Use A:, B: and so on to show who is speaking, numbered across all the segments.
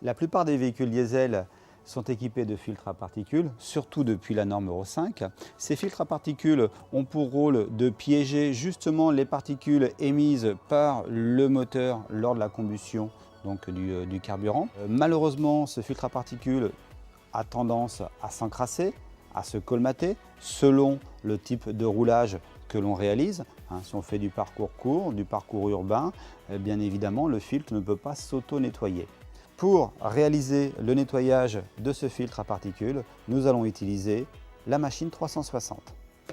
A: La plupart des véhicules diesel sont équipés de filtres à particules, surtout depuis la norme Euro 5. Ces filtres à particules ont pour rôle de piéger justement les particules émises par le moteur lors de la combustion donc du carburant. Malheureusement, ce filtre à particules a tendance à s'encrasser, à se colmater, selon le type de roulage que l'on réalise. Si on fait du parcours court, du parcours urbain, bien évidemment, le filtre ne peut pas s'auto-nettoyer. Pour réaliser le nettoyage de ce filtre à particules, nous allons utiliser la machine 360.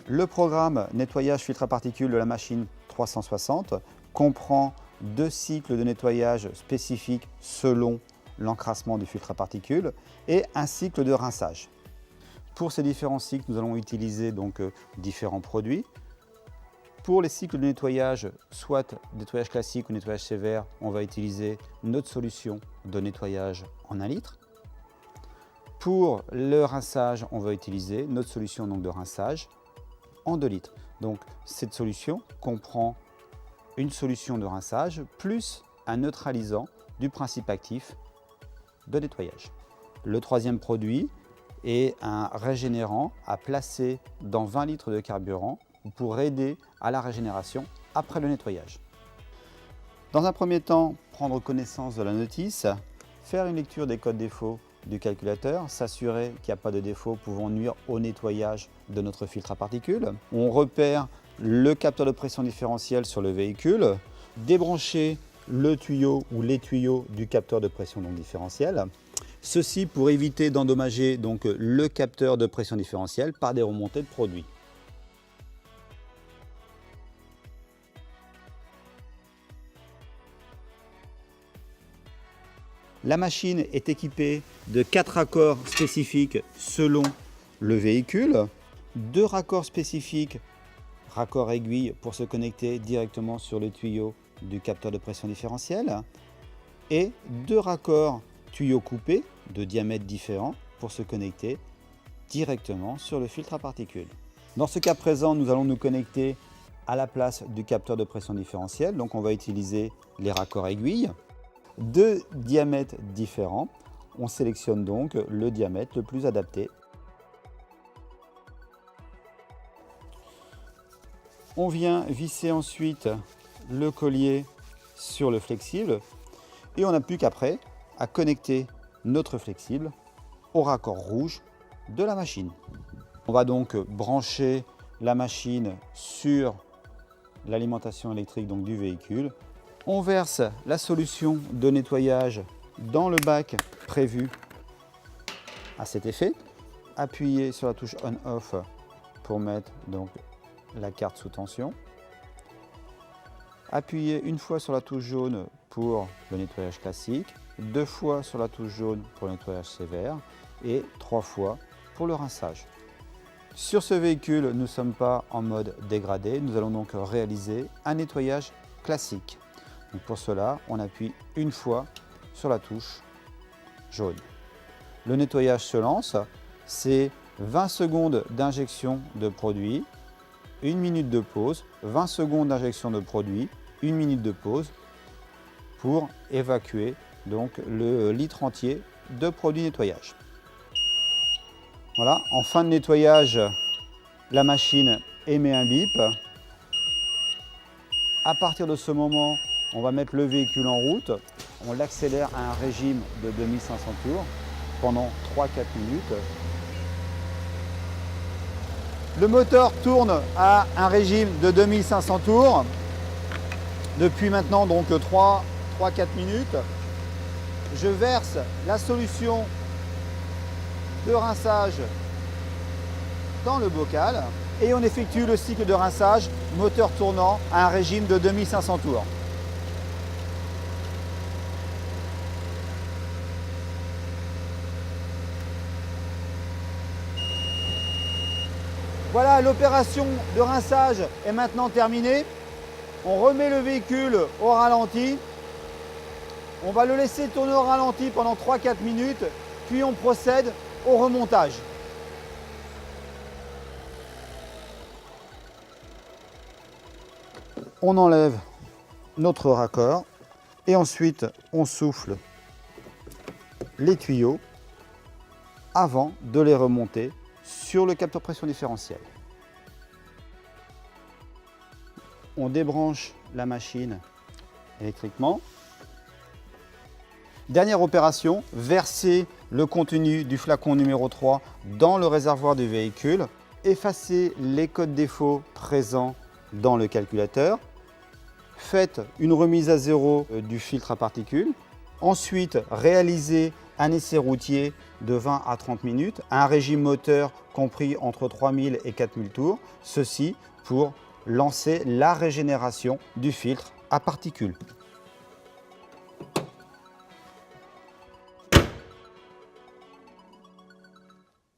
A: Le programme nettoyage filtre à particules de la machine 360 comprend 2 cycles de nettoyage spécifiques selon l'encrassement du filtre à particules et un cycle de rinçage. Pour ces différents cycles, nous allons utiliser donc différents produits. Pour les cycles de nettoyage, soit nettoyage classique ou nettoyage sévère, on va utiliser notre solution de nettoyage en 1 litre. Pour le rinçage, on va utiliser notre solution donc de rinçage en 2 litres. Donc cette solution comprend une solution de rinçage plus un neutralisant du principe actif de nettoyage. Le 3e produit est un régénérant à placer dans 20 litres de carburant pour aider à la régénération après le nettoyage. Dans un premier temps, prendre connaissance de la notice, faire une lecture des codes défauts du calculateur, s'assurer qu'il n'y a pas de défauts pouvant nuire au nettoyage de notre filtre à particules. On repère le capteur de pression différentielle sur le véhicule, débrancher le tuyau ou les tuyaux du capteur de pression différentielle. Ceci pour éviter d'endommager donc le capteur de pression différentielle par des remontées de produits. La machine est équipée de 4 raccords spécifiques selon le véhicule, 2 raccords spécifiques, raccord aiguille pour se connecter directement sur le tuyau du capteur de pression différentielle et 2 raccords tuyaux coupés de diamètres différents pour se connecter directement sur le filtre à particules. Dans ce cas présent, nous allons nous connecter à la place du capteur de pression différentielle, donc on va utiliser les raccords aiguilles. 2 diamètres différents, on sélectionne donc le diamètre le plus adapté. On vient visser ensuite le collier sur le flexible et on n'a plus qu'après à connecter notre flexible au raccord rouge de la machine. On va donc brancher la machine sur l'alimentation électrique donc du véhicule. On verse la solution de nettoyage dans le bac prévu à cet effet. Appuyez sur la touche on-off pour mettre donc la carte sous tension. Appuyez une fois sur la touche jaune pour le nettoyage classique, 2 fois sur la touche jaune pour le nettoyage sévère et 3 fois pour le rinçage. Sur ce véhicule, nous ne sommes pas en mode dégradé, nous allons donc réaliser un nettoyage classique. Donc pour cela, on appuie une fois sur la touche jaune. Le nettoyage se lance, c'est 20 secondes d'injection de produit, 1 minute de pause, 20 secondes d'injection de produit, 1 minute de pause pour évacuer donc le litre entier de produit nettoyage. Voilà, en fin de nettoyage, la machine émet un bip. À partir de ce moment, on va mettre le véhicule en route. On l'accélère à un régime de 2500 tours pendant 3-4 minutes. Le moteur tourne à un régime de 2500 tours depuis maintenant donc 3-4 minutes. Je verse la solution de rinçage dans le bocal et on effectue le cycle de rinçage moteur tournant à un régime de 2500 tours. Voilà, l'opération de rinçage est maintenant terminée. On remet le véhicule au ralenti. On va le laisser tourner au ralenti pendant 3-4 minutes, puis on procède au remontage. On enlève notre raccord et ensuite on souffle les tuyaux avant de les remonter sur le capteur pression différentielle. On débranche la machine électriquement. Dernière opération, verser le contenu du flacon numéro 3 dans le réservoir du véhicule, effacer les codes défauts présents dans le calculateur, faites une remise à zéro du filtre à particules, ensuite réalisez un essai routier de 20 à 30 minutes, un régime moteur compris entre 3000 et 4000 tours, ceci pour lancer la régénération du filtre à particules.